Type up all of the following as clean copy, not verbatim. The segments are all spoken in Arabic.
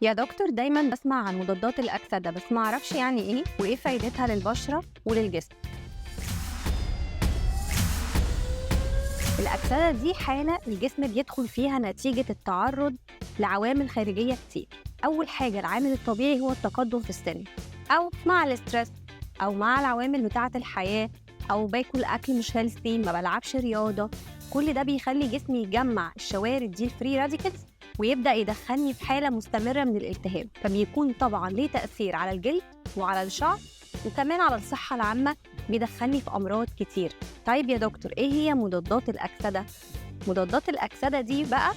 يا دكتور، دايما بسمع عن مضادات الأكسدة بس ما اعرفش يعني ايه وايه فايدتها للبشرة وللجسم. الأكسدة دي حالة الجسم بيدخل فيها نتيجة التعرض لعوامل خارجية كتير. أول حاجة العامل الطبيعي هو التقدم في السن، أو مع الاسترس، أو مع العوامل بتاعة الحياة، أو باكل أكل مش هيلثي، ما بلعبش رياضة. كل ده بيخلي جسمي يجمع الشوارد دي الفري راديكالز ويبدأ يدخلني في حالة مستمرة من الالتهاب، فبيكون طبعا ليه تأثير على الجلد وعلى الشعر وكمان على الصحة العامة، بيدخلني في أمراض كتير. طيب يا دكتور، إيه هي مضادات الأكسدة؟ مضادات الأكسدة دي بقى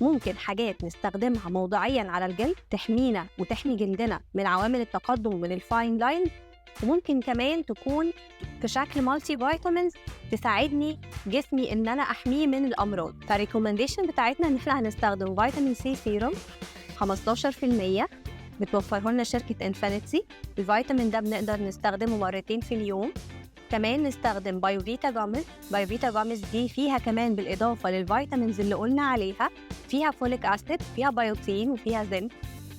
ممكن حاجات نستخدمها موضعياً على الجلد تحمينا وتحمي جلدنا من عوامل التقدم ومن الفاين لاين، وممكن كمان تكون في شكل مالتي فيتامينز تساعدني جسمي إن أنا أحميه من الأمراض. فالريكومنديشن بتاعتنا إن إحنا هنستخدم فيتامين سي سيروم 15%، بتوفره لنا شركة انفينيتي. الفيتامين ده بنقدر نستخدمه مرتين في اليوم. كمان نستخدم بايوفيتا جامز. بايوفيتا جامز دي فيها كمان بالإضافة للفيتامينز اللي قلنا عليها، فيها فوليك أسيد، فيها بايوتين، وفيها زنك.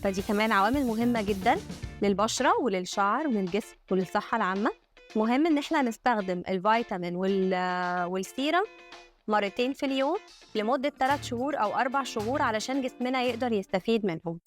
فدي كمان عوامل مهمة جدا للبشرة وللشعر وللجسم وللصحة العامة. مهم إن احنا نستخدم الفيتامين والسيرم مرتين في اليوم لمدة 3 شهور أو 4 شهور علشان جسمنا يقدر يستفيد منهم.